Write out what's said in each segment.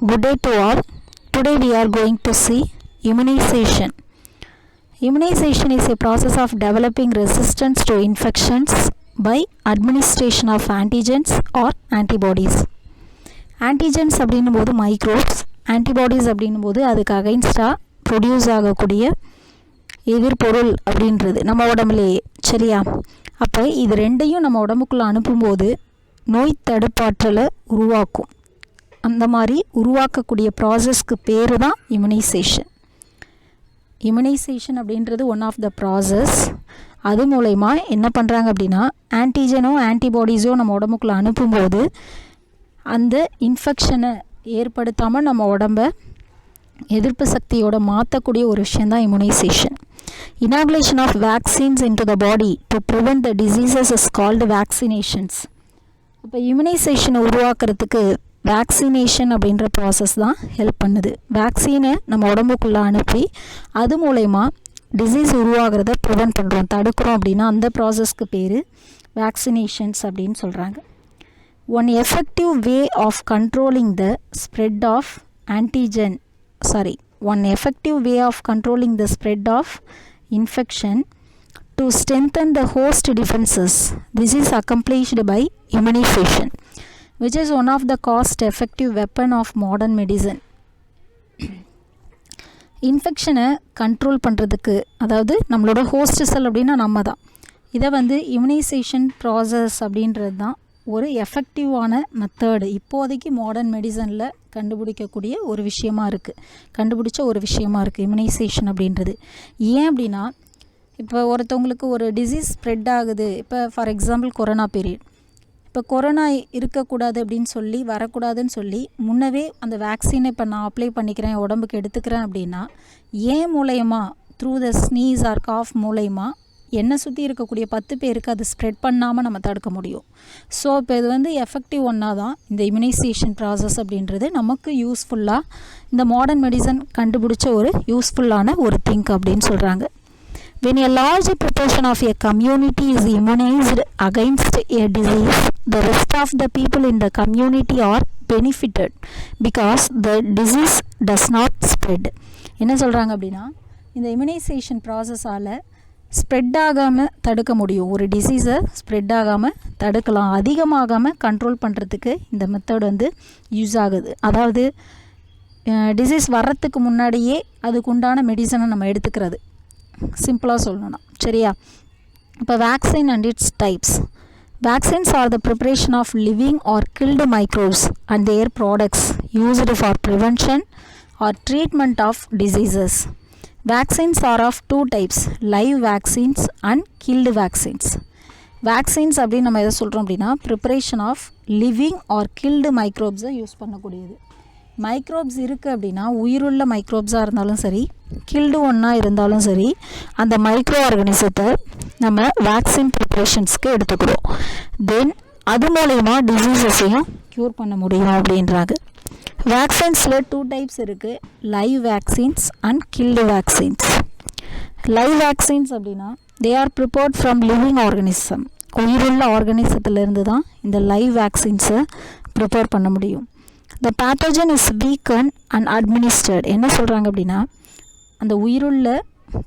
Good day to all. Today we are going to see immunization. Immunization is a process of developing resistance to infections by administration of antigens or antibodies. Antigens அப்படின்னும்போது microbes, antibodies அப்படின்னும்போது அதுக்கு அகைன்ஸ்டாக produce ஆகக்கூடிய எதிர்பொருள் அப்படின்றது நம்ம உடம்புலேயே. சரியா? அப்போ இது ரெண்டையும் நம்ம உடம்புக்குள்ளே அனுப்பும்போது நோய் தடுப்பாற்றலை உருவாக்கும். அந்த மாதிரி உருவாக்கக்கூடிய ப்ராசஸ்க்கு பேர் தான் இம்யூனைசேஷன். இம்யூனைசேஷன் அப்படின்றது ஒன் ஆஃப் த ப்ராசஸ். அது மூலயமா என்ன பண்ணுறாங்க அப்படின்னா, ஆன்டிஜனோ ஆன்டிபாடிஸோ நம்ம உடம்புக்குள்ளே அனுப்பும்போது அந்த இன்ஃபெக்ஷனை ஏற்படுத்தாமல் நம்ம உடம்பை எதிர்ப்பு சக்தியோட மாற்றக்கூடிய ஒரு விஷயந்தான் immunisation. Inoculation of vaccines in to the body to prevent the diseases is called vaccinations. இப்போ இம்யூனைசேஷனை உருவாக்குறதுக்கு வேக்சினேஷன் அப்படின்ற ப்ராசஸ் தான் ஹெல்ப் பண்ணுது. வேக்சினை நம்ம உடம்புக்குள்ளே அனுப்பி அது மூலயமா டிசீஸ் உருவாகிறத ப்ரிவெண்ட் பண்ணுறோம், தடுக்கிறோம் அப்படின்னா அந்த ப்ராசஸ்க்கு பேர் வேக்சினேஷன்ஸ் அப்படின்னு சொல்கிறாங்க. One effective way of controlling the spread of one effective way of controlling the spread of infection to strengthen the host defenses. This is accomplished by immunization, which is one of the cost-effective weapon of modern medicine. இன்ஃபெக்ஷனை control பண்ணுறதுக்கு, அதாவது நம்மளோட host செல் அப்படின்னா நம்ம தான், இதை immunisation process அப்படின்றது தான் ஒரு எஃபெக்டிவான மெத்தடு இப்போதைக்கு மாடர்ன் மெடிசனில் கண்டுபிடிச்ச ஒரு விஷயமா இருக்குது இம்யூனைசேஷன் அப்படின்றது. ஏன் அப்படின்னா, இப்போ ஒருத்தவங்களுக்கு ஒரு டிசீஸ் ஸ்ப்ரெட் ஆகுது. இப்போ ஃபார் எக்ஸாம்பிள் கொரோனா பீரியட். இப்போ கொரோனா இருக்கக்கூடாது அப்படின்னு சொல்லி, வரக்கூடாதுன்னு சொல்லி முன்னவே அந்த வேக்சினை இப்போ நான் அப்ளை பண்ணிக்கிறேன், உடம்புக்கு எடுத்துக்கிறேன் அப்படின்னா, ஏன் மூலயமா through the sneeze or cough மூலயமா என்னை சுற்றி இருக்கக்கூடிய 10 பேருக்கு அது ஸ்ப்ரெட் பண்ணாமல் நம்ம தடுக்க முடியும். ஸோ இப்போ இது எஃபெக்டிவ் ஒன்றா தான் இந்த இம்யூனைசேஷன் ப்ராசஸ் அப்படின்றது நமக்கு யூஸ்ஃபுல்லாக இந்த மாடர்ன் மெடிசன் கண்டுபிடிச்ச ஒரு யூஸ்ஃபுல்லான ஒரு திங்க் அப்படின்னு சொல்கிறாங்க. When a large proportion of a community is immunized against a disease, the rest of the people in the community are benefited because the disease does not spread. என்ன சொல்கிறாங்க அப்படின்னா, இந்த இம்யூனைசேஷன் ப்ராசஸால் ஸ்ப்ரெட் ஆகாமல் தடுக்க முடியும். ஒரு டிசீஸை ஸ்ப்ரெட் ஆகாமல் தடுக்கலாம், அதிகமாகாமல் கண்ட்ரோல் பண்ணுறதுக்கு இந்த மெத்தட் யூஸ் ஆகுது. அதாவது டிசீஸ் வர்றதுக்கு முன்னாடியே அதுக்குண்டான மெடிசனை நம்ம எடுத்துக்கிறது, சிம்பிளாக சொல்லணும்னா. சரியா? இப்போ vaccine and its types. Vaccines are the preparation of living or killed microbes and their products used for prevention or treatment of diseases. Vaccines are of 2 types, live vaccines and killed vaccines. Vaccines அப்படின்னு நம்ம எதை சொல்கிறோம் அப்படின்னா, preparation of living or killed மைக்ரோப்ஸை use பண்ணக்கூடியது. Microbes இருக்குது அப்படின்னா, உயிருள்ள மைக்ரோப்ஸாக இருந்தாலும் சரி, கில்டு ஒன்றா இருந்தாலும் சரி, அந்த மைக்ரோ ஆர்கானிசத்தை நம்ம வேக்சின் ப்ரிப்ரேஷன்ஸ்க்கு எடுத்துக்கிறோம். தென் அது மூலயமா டிசீசஸையும் க்யூர் பண்ண முடியும் அப்படின்றாங்க. வேக்சின்ஸில் 2 டைப்ஸ் இருக்குது, live vaccines and killed vaccines. Live vaccines அப்படின்னா they are prepared from living organism. உயிருள்ள ஆர்கானிசத்துலேருந்து தான் இந்த லைவ் வேக்சின்ஸை ப்ரிப்பேர் பண்ண முடியும். The pathogen is weakened and administered. என்ன சொல்கிறாங்க அப்படின்னா, அந்த உயிருள்ள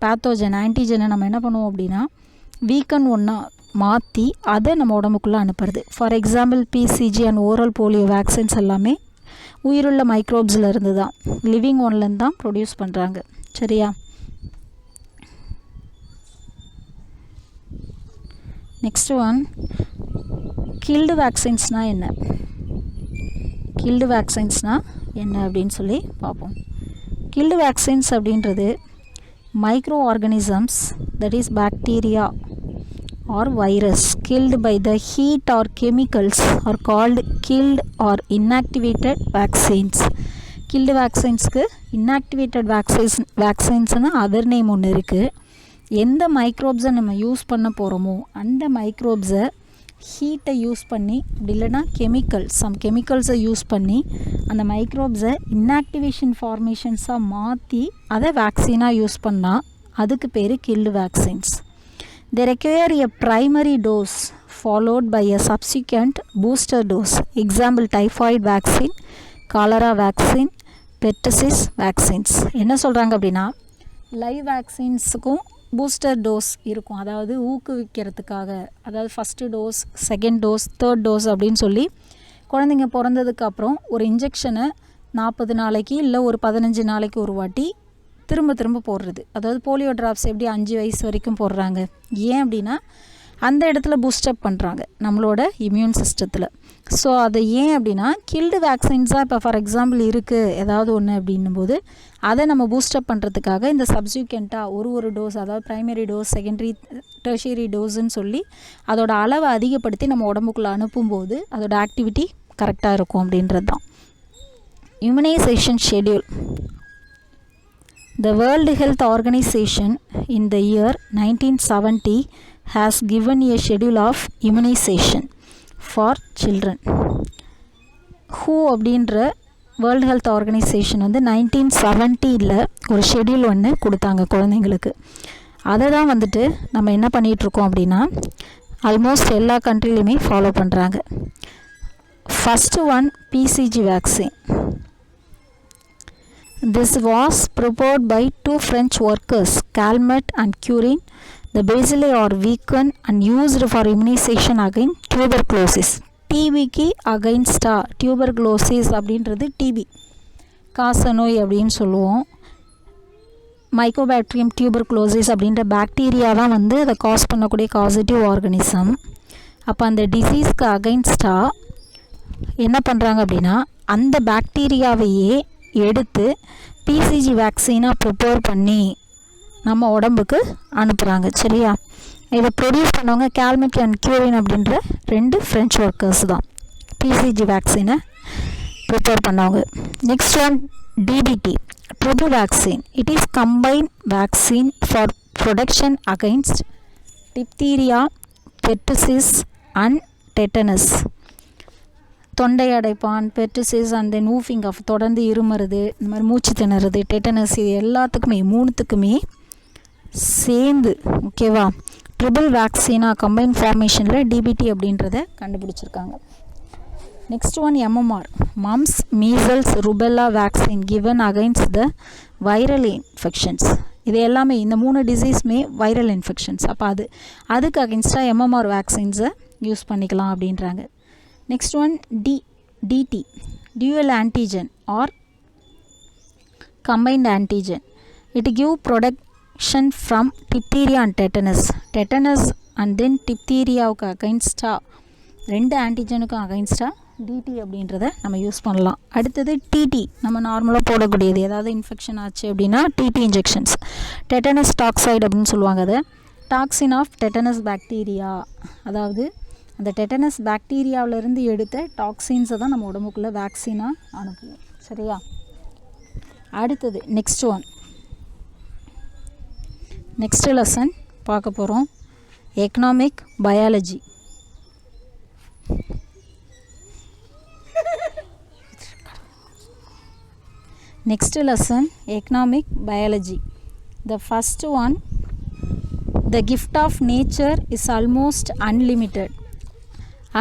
பேத்தோஜன் ஆன்டிஜனை நம்ம என்ன பண்ணுவோம் அப்படின்னா, வீக்கன் ஒன்றா மாற்றி அதை நம்ம உடம்புக்குள்ளே அனுப்புறது. For example BCG and oral polio vaccines எல்லாமே உயிருள்ள மைக்ரோப்ஸில் இருந்து தான், லிவிங் ஒன்லேருந்து தான் ப்ரொடியூஸ் பண்ணுறாங்க. சரியா? நெக்ஸ்ட் ஒன், கில்டு வேக்சின்ஸ்னால் என்ன, கில்டு வேக்சின்ஸ்னால் என்ன அப்படின்னு சொல்லி பார்ப்போம். கில்டு வேக்சின்ஸ் அப்படின்றது micro organisms, that is bacteria or virus, killed by the heat or chemicals are called killed or inactivated vaccines. Killed வேக்சின்ஸ்க்கு இன்ஆக்டிவேட்டட் வேக்சின்ஸ்னு அதர் நேம் ஒன்று இருக்குது. எந்த மைக்ரோப்ஸை நம்ம யூஸ் பண்ண போகிறோமோ அந்த மைக்ரோப்ஸை ஹீட்டை யூஸ் பண்ணி, அப்படி இல்லைனா கெமிக்கல்ஸை யூஸ் பண்ணி அந்த மைக்ரோப்ஸை இன்ஆக்டிவேஷன் ஃபார்மேஷன்ஸாக மாற்றி அதை வேக்சினாக யூஸ் பண்ணால் அதுக்கு பேர் killed vaccines. They require a primary dose followed by a subsequent booster dose. Example, typhoid vaccine, cholera vaccine, pertussis vaccines. என்ன சொல்கிறாங்க அப்படின்னா, லைவ் வேக்சின்ஸுக்கும் பூஸ்டர் டோஸ் இருக்கும். அதாவது ஊக்குவிக்கிறதுக்காக, அதாவது first dose, second dose, third dose அப்படின்னு சொல்லி குழந்தைங்க பிறந்ததுக்கப்புறம் ஒரு இன்ஜெக்ஷனை 40 நாளைக்கு இல்லை ஒரு 15 நாளைக்கு ஒரு வாட்டி திரும்ப திரும்ப போடுறது. அதாவது போலியோ ட்ராப்ஸ் எப்படி 5 வயசு வரைக்கும் போடுறாங்க. ஏன் அப்படின்னா அந்த இடத்துல பூஸ்டப் பண்ணுறாங்க நம்மளோட இம்யூன் சிஸ்டத்தில். ஸோ அது ஏன் அப்படின்னா கில்டு வேக்சின்ஸாக இப்போ ஃபார் எக்ஸாம்பிள் இருக்குது ஏதாவது ஒன்று அப்படின்னும் போது அதை நம்ம பூஸ்டப் பண்ணுறதுக்காக இந்த சப்சிக்வெண்ட்டாக ஒரு டோஸ், அதாவது ப்ரைமரி டோஸ், செகண்டரி, டெர்ஷியரி டோஸுன்னு சொல்லி அதோட அளவை அதிகப்படுத்தி நம்ம உடம்புக்குள்ளே அனுப்பும்போது அதோட ஆக்டிவிட்டி கரெக்டாக இருக்கும் அப்படின்றது தான். Immunisation schedule. The World Health Organization in the year 1970 has given a schedule of immunization for children. WHO அப்படின்ற வேர்ல்டு ஹெல்த் ஆர்கனைசேஷன் வந்து 1970 ஒரு ஷெட்யூல் ஒன்று கொடுத்தாங்க குழந்தைங்களுக்கு. அதை தான் வந்துட்டு நம்ம என்ன பண்ணிகிட்ருக்கோம் அப்படின்னா ஆல்மோஸ்ட் எல்லா கண்ட்ரிலையுமே ஃபாலோ பண்ணுறாங்க. First one BCG vaccine. This was prepared by 2 French workers, Calmet and Curin. The bacilli are weakened and used for immunization against tuberculosis. டிபிக்கு அகைன்ஸ்டாக டியூபர்குலோசிஸ் அப்படின்றது டிபி காசநோய் அப்படின்னு சொல்லுவோம். மைக்கோபாக்டீரியம் டியூபர்குலோசிஸ் அப்படின்ற பாக்டீரியா தான் வந்து அதை காஸ் பண்ணக்கூடிய காசிட்டிவ் ஆர்கனிசம். அப்போ அந்த டிசீஸ்க்கு அகைன்ஸ்டாக என்ன பண்ணுறாங்க அப்படின்னா அந்த பாக்டீரியாவையே எடுத்து பிசிஜி வேக்சினாக ப்ரிப்பேர் பண்ணி நம்ம உடம்புக்கு அனுப்புகிறாங்க. சரியா? இதை ப்ரொடியூஸ் பண்ணவங்க கேல்மெட் அண்ட் கியூரின் அப்படின்ற 2 ஃப்ரெஞ்ச் ஒர்க்கர்ஸ் தான் பிசிஜி வேக்சினை ப்ரிப்பேர் பண்ணவங்க. Next one DPT triple vaccine. It is combined vaccine for protection against diphtheria, pertussis and tetanus. தொண்டை அடைப்பான், pertussis and then whooping cough, தொடர்ந்து இருமறது, இந்த மாதிரி மூச்சு திணறது, டெட்டனஸ், இது எல்லாத்துக்குமே 3த்துக்குமே சேர்ந்து ஓகேவா ட்ரிபிள் வேக்சினாக கம்பைன் ஃபார்மேஷனில் டிபிடி அப்படின்றத கண்டுபிடிச்சிருக்காங்க. Next one MMR mumps, measles, rubella vaccine given against the viral infections. இது எல்லாமே இந்த 3 டிசீஸுமே வைரல் இன்ஃபெக்ஷன்ஸ். அப்போ அதுக்கு அகைன்ஸ்டாக எம்எம்ஆர் வேக்சின்ஸை யூஸ் பண்ணிக்கலாம் அப்படின்றாங்க. Next one DT dual antigen or combined antigen. It give protection from diphtheria and tetanus and then diphtheriaவுக்கு அகைன்ஸ்டாக 2 ஆன்டிஜனுக்கு அகைன்ஸ்டாக டிடி அப்படின்றத நம்ம யூஸ் பண்ணலாம். அடுத்தது டிடி நம்ம நார்மலாக போடக்கூடியது, ஏதாவது இன்ஃபெக்ஷன் ஆச்சு அப்படின்னா டிடி இன்ஜெக்ஷன்ஸ். டெட்டனஸ் டாக்சைடு அப்படின்னு சொல்லுவாங்க. அது டாக்ஸின் ஆஃப் டெட்டனஸ் பாக்டீரியா, அதாவது அந்த டெட்டனஸ் பாக்டீரியாவிலேருந்து எடுத்த டாக்ஸின்ஸை தான் நம்ம உடம்புக்குள்ளே வேக்சினாக அனுப்புவோம். சரியா? அடுத்தது நெக்ஸ்ட் லெசன் பார்க்க போகிறோம் economic biology. Next lesson economic biology. The first one, the gift of nature is almost unlimited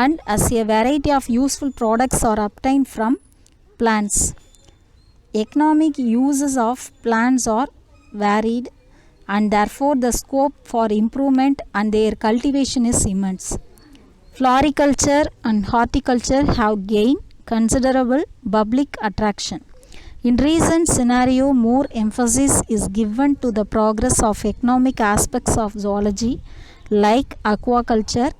and as a variety of useful products are obtained from plants. Economic uses of plants are varied and therefore the scope for improvement and their cultivation is immense. Floriculture and horticulture have gained considerable public attraction. In recent scenario, more emphasis is given to the progress of economic aspects of zoology like aquaculture,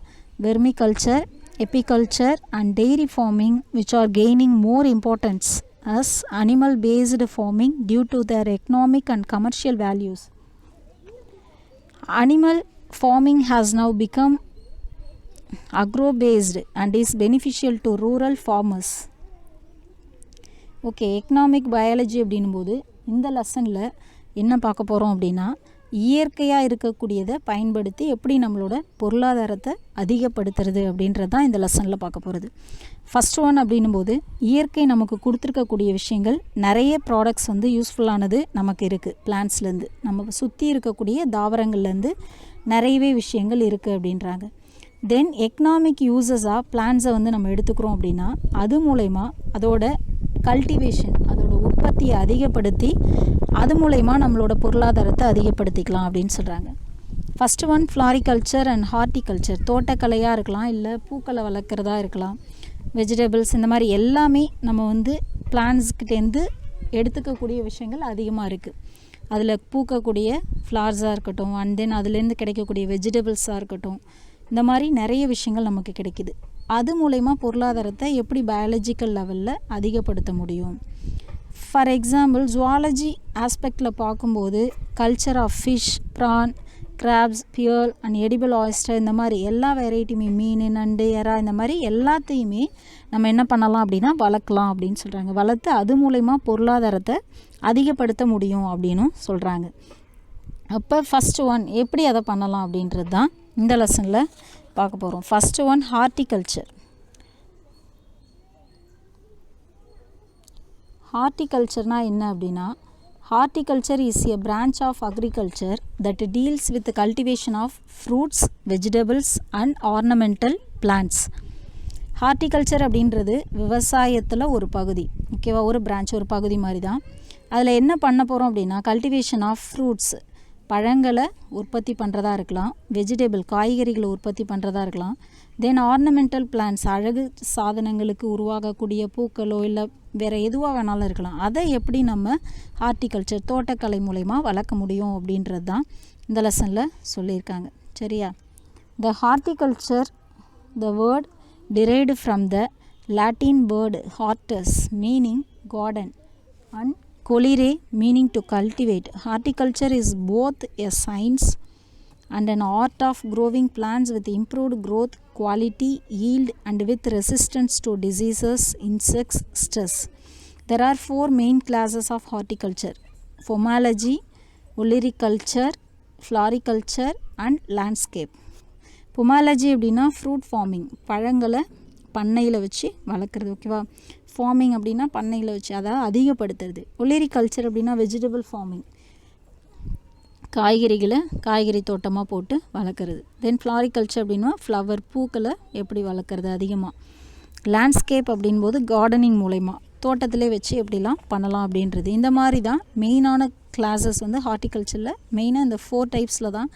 vermiculture, apiculture and dairy farming, which are gaining more importance as animal-based farming due to their economic and commercial values. Animal farming has now become agro-based and is beneficial to rural farmers. Okay, economic biology அப்படின்னும்போது இந்த லெசனில் என்ன பார்க்க போகிறோம் அப்படின்னா இயற்கையாக இருக்கக்கூடியதை பயன்படுத்தி எப்படி நம்மளோட பொருளாதாரத்தை அதிகப்படுத்துறது அப்படின்றது தான் இந்த லெசனில் பார்க்க போகிறது. ஃபஸ்ட் ஒன் அப்படின்னும்போது இயற்கை நமக்கு கொடுத்துருக்கக்கூடிய விஷயங்கள் நிறைய ப்ராடக்ட்ஸ் வந்து யூஸ்ஃபுல்லானது நமக்கு இருக்குது. பிளான்ட்ஸ்லேருந்து நம்ம சுற்றி இருக்கக்கூடிய தாவரங்கள்லேருந்து நிறையவே விஷயங்கள் இருக்குது அப்படின்றாங்க. தென் எக்கனாமிக் யூசஸாக பிளான்ஸை வந்து நம்ம எடுத்துக்கிறோம் அப்படின்னா அது மூலயமா அதோட கல்டிவேஷன் அதோட உற்பத்தியை அதிகப்படுத்தி அது மூலயமா நம்மளோட பொருளாதாரத்தை அதிகப்படுத்திக்கலாம் அப்படின்னு சொல்கிறாங்க. First one floriculture and horticulture. தோட்டக்கலையாக இருக்கலாம், இல்லை பூக்களை வளர்க்குறதா இருக்கலாம், வெஜிடபிள்ஸ், இந்த மாதிரி எல்லாமே நம்ம வந்து பிளான்ஸ்கிட்டேருந்து எடுத்துக்கக்கூடிய விஷயங்கள் அதிகமாக இருக்குது. அதில் பூக்கக்கூடிய ஃப்ளார்ஸாக இருக்கட்டும், அண்ட் தென் அதுலேருந்து கிடைக்கக்கூடிய வெஜிடபிள்ஸாக இருக்கட்டும், இந்த மாதிரி நிறைய விஷயங்கள் நமக்கு கிடைக்கிது. அது மூலயமா பொருளாதாரத்தை எப்படி பயாலஜிக்கல் லெவலில் அதிகப்படுத்த முடியும்? ஃபார் எக்ஸாம்பிள் ஜுவாலஜி ஆஸ்பெக்டில் பார்க்கும்போது culture of fish, prawn, crabs, pearl and edible oyster, இந்த மாதிரி எல்லா வெரைட்டியுமே மீன், நண்டு, எறா, இந்த மாதிரி எல்லாத்தையுமே நம்ம என்ன பண்ணலாம் அப்படின்னா வளர்க்கலாம் அப்படின்னு சொல்கிறாங்க. வளர்த்து அது மூலயமா பொருளாதாரத்தை அதிகப்படுத்த முடியும் அப்படின்னும் சொல்கிறாங்க. அப்போ ஃபஸ்ட்டு ஒன் எப்படி அதை பண்ணலாம் அப்படின்றது தான் இந்த லெசனில் பார்க்க போகிறோம். First one horticulture. ஹார்டிகல்ச்சர்னால் என்ன அப்படின்னா, horticulture is a branch of agriculture that deals with cultivation of fruits, vegetables and ornamental plants. Horticulture அப்படின்றது விவசாயத்தில் ஒரு பகுதி, ஓகேவா, ஒரு பிரான்ச், ஒரு பகுதி மாதிரி தான். அதில் என்ன பண்ண போகிறோம் அப்படின்னா, கல்டிவேஷன் ஆஃப் ஃப்ரூட்ஸ், பழங்களை உற்பத்தி பண்ணுறதா இருக்கலாம், வெஜிடபிள், காய்கறிகளை உற்பத்தி பண்ணுறதா இருக்கலாம், தென் ஆர்னமெண்டல் பிளான்ட்ஸ், அழகு சாதனங்களுக்கு உருவாகக்கூடிய பூக்களோ இல்லை வேறு எதுவாக வேணாலும் இருக்கலாம். அதை எப்படி நம்ம ஹார்டிகல்ச்சர், தோட்டக்கலை மூலயமா வளர்க்க முடியும் அப்படின்றது தான் இந்த லெசனில் சொல்லியிருக்காங்க. சரியா? The horticulture, the word derived from the Latin word hortus meaning garden and colere meaning to cultivate. Horticulture is both a science and an art of growing plants with improved growth, quality, yield and with resistance to diseases, insects, stress. There are 4 main classes of horticulture: pomology, olericulture, floriculture and landscape. பொமாலஜி அப்படின்னா fruit farming, பழங்களை பண்ணையில் வச்சு வளர்க்குறது, ஓகேவா. Farming அப்படின்னா பண்ணையில் வச்சு அதை அதிகப்படுத்துறது. ஒலிரிகல்ச்சர் அப்படின்னா வெஜிடபிள் ஃபார்மிங், காய்கறிகளை காய்கறி தோட்டமாக போட்டு வளர்க்குறது. தென் ஃப்ளாரிகல்ச்சர் அப்படின்னா ஃப்ளவர், பூக்களை எப்படி வளர்க்குறது அதிகமாக. லேண்ட்ஸ்கேப் அப்படின்போது கார்டனிங் மூலயமா தோட்டத்திலே வச்சு எப்படிலாம் பண்ணலாம் அப்படின்றது. இந்த மாதிரி தான் மெயினான கிளாஸஸ் வந்து ஹார்டிகல்ச்சரில் மெயினாக இந்த 4 டைப்ஸில் தான்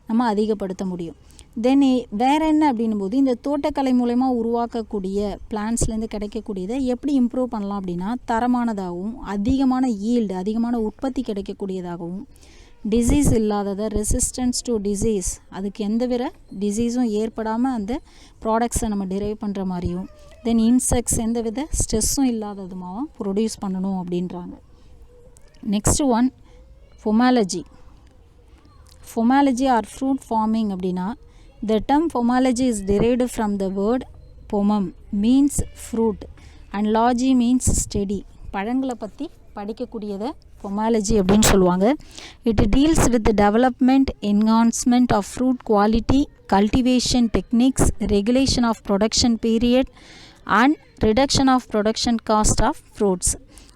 நம்ம அதிகப்படுத்த முடியும். தென் வேறு என்ன அப்படின்னும் போது, இந்த தோட்டக்கலை மூலயமா உருவாக்கக்கூடிய பிளான்ஸ்லேருந்து கிடைக்கக்கூடியதை எப்படி இம்ப்ரூவ் பண்ணலாம் அப்படின்னா, தரமானதாகவும் அதிகமான ஈல்டு, அதிகமான உற்பத்தி கிடைக்கக்கூடியதாகவும், டிசீஸ் இல்லாததை, ரெசிஸ்டன்ஸ் டு டிசீஸ், அதுக்கு எந்த வித டிசீஸும் ஏற்படாமல் அந்த ப்ராடக்ட்ஸை நம்ம டிரைவ் பண்ணுற மாதிரியும், தென் இன்செக்ட்ஸ் எந்த வித ஸ்ட்ரெஸ்ஸும் இல்லாததுமாகவும் ப்ரொடியூஸ் பண்ணணும் அப்படின்றாங்க. Next one pomology. Pomology or fruit farming அப்படின்னா, the term pomology is derived from the word pomum means fruit and logy means study. பழங்களை பற்றி படிக்கக்கூடியதை பொமாலஜி அப்படின்னு சொல்லுவாங்க. It deals with the development, enhancement of fruit quality, cultivation techniques, regulation of production period and reduction of production cost of fruits.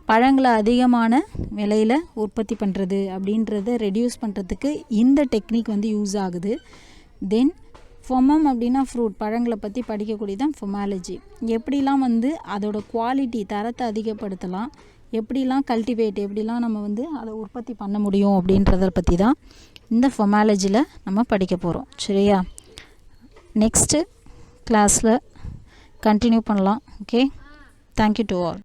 பழங்களை அதிகமான விலையில் உற்பத்தி பண்ணுறது அப்படின்றத ரெடியூஸ் பண்ணுறதுக்கு இந்த டெக்னிக் வந்து யூஸ் ஆகுது. தென் பொமம் அப்படின்னா ஃப்ரூட், பழங்களை பற்றி படிக்கக்கூடியதான் பொமாலஜி. எப்படிலாம் வந்து அதோட குவாலிட்டி, தரத்தை அதிகப்படுத்தலாம், எப்படிலாம் கல்டிவேட், எப்படிலாம் நம்ம வந்து அதை உற்பத்தி பண்ண முடியும் அப்படின்றத பற்றி தான் இந்த பொமாலஜியில் நம்ம படிக்க போகிறோம். சரியா? நெக்ஸ்ட்டு கிளாஸில் கண்டினியூ பண்ணலாம். Okay, thank you to all.